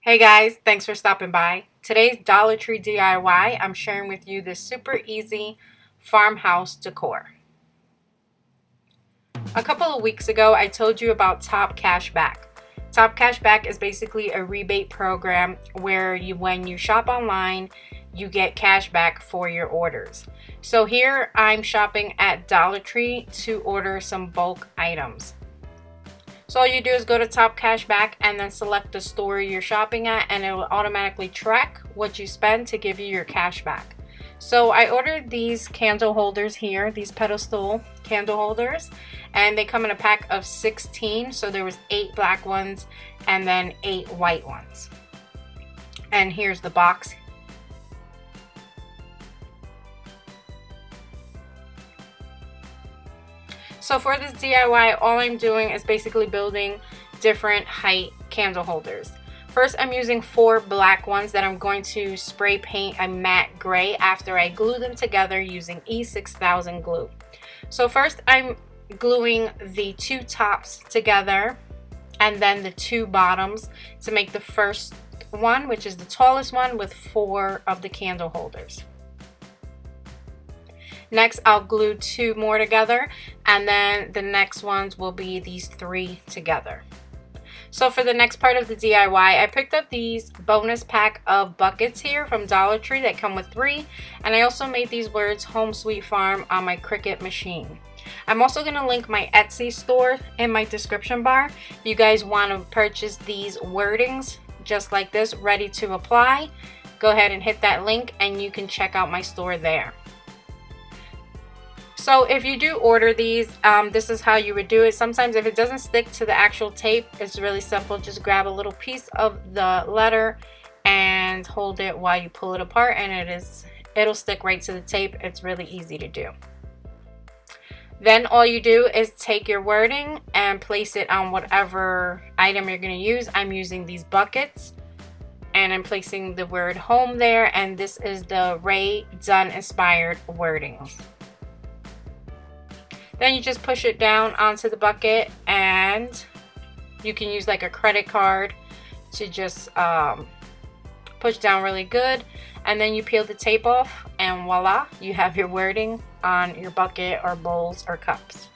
Hey guys, thanks for stopping by. Today's Dollar Tree DIY, I'm sharing with you this super easy farmhouse decor. A couple of weeks ago, I told you about Topcashback. Topcashback is basically a rebate program where when you shop online, you get cash back for your orders. So here I'm shopping at Dollar Tree to order some bulk items. So all you do is go to Topcashback and then select the store you're shopping at, and it will automatically track what you spend to give you your cash back. So I ordered these candle holders here, these pedestal candle holders, and they come in a pack of 16. So there was 8 black ones and then 8 white ones. And here's the box. So for this DIY, all I'm doing is basically building different height candle holders. First, I'm using 4 black ones that I'm going to spray paint a matte gray after I glue them together using E6000 glue. So first, I'm gluing the 2 tops together and then the 2 bottoms to make the first one, which is the tallest one, with 4 of the candle holders. Next, I'll glue 2 more together, and then the next ones will be these 3 together. So for the next part of the DIY, I picked up these bonus pack of buckets here from Dollar Tree that come with 3, and I also made these words "Home Sweet Farm" on my Cricut machine. I'm also going to link my Etsy store in my description bar. If you guys want to purchase these wordings just like this, ready to apply, go ahead and hit that link and you can check out my store there. So if you do order these, this is how you would do it. Sometimes if it doesn't stick to the actual tape, it's really simple. Just grab a little piece of the letter and hold it while you pull it apart, and it'll stick right to the tape. It's really easy to do. Then all you do is take your wording and place it on whatever item you're going to use. I'm using these buckets, and I'm placing the word home there, and this is the Ray Dunn inspired wording. Then you just push it down onto the bucket, and you can use like a credit card to just push down really good, and then you peel the tape off, and voila, you have your wording on your bucket or bowls or cups.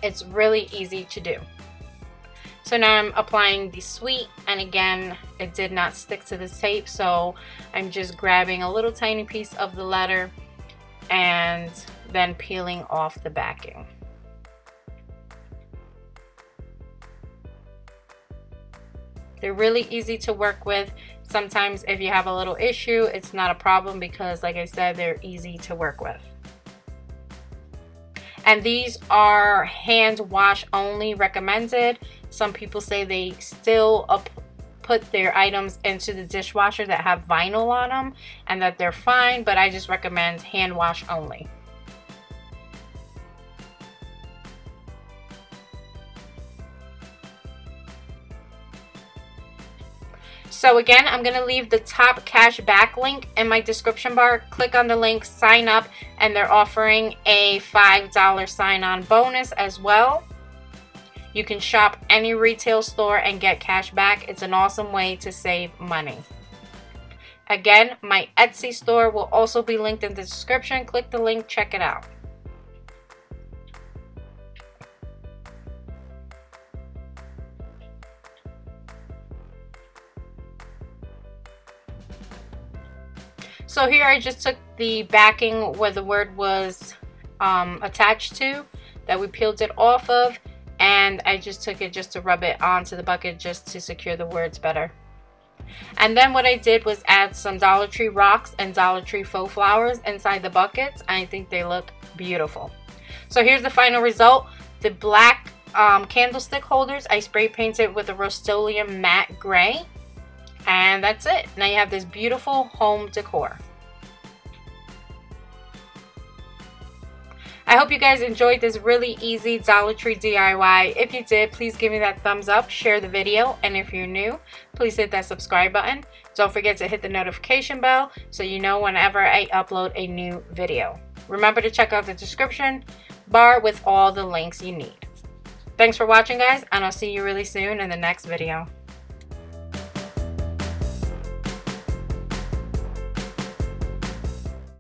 It's really easy to do. So now I'm applying the sweet, and again, it did not stick to the tape, so I'm just grabbing a little tiny piece of the letter and then peeling off the backing. They're really easy to work with. Sometimes if you have a little issue, it's not a problem because, like I said, they're easy to work with. And these are hand wash only recommended. Some people say they still put their items into the dishwasher that have vinyl on them and that they're fine, but I just recommend hand wash only. So again, I'm going to leave the Topcashback link in my description bar. Click on the link, sign up, and they're offering a $5 sign-on bonus as well. You can shop any retail store and get cash back. It's an awesome way to save money. Again, my Etsy store will also be linked in the description. Click the link, check it out. So here I just took the backing where the word was attached to, that we peeled it off of, and I just took it just to rub it onto the bucket just to secure the words better. And then what I did was add some Dollar Tree rocks and Dollar Tree faux flowers inside the buckets. I think they look beautiful. So here's the final result. The black candlestick holders I spray painted with a Rust-Oleum matte gray. And that's it. Now you have this beautiful home decor. I hope you guys enjoyed this really easy Dollar Tree DIY. If you did, please give me that thumbs up, share the video, and if you're new, please hit that subscribe button. Don't forget to hit the notification bell so you know whenever I upload a new video. Remember to check out the description bar with all the links you need. Thanks for watching, guys, and I'll see you really soon in the next video.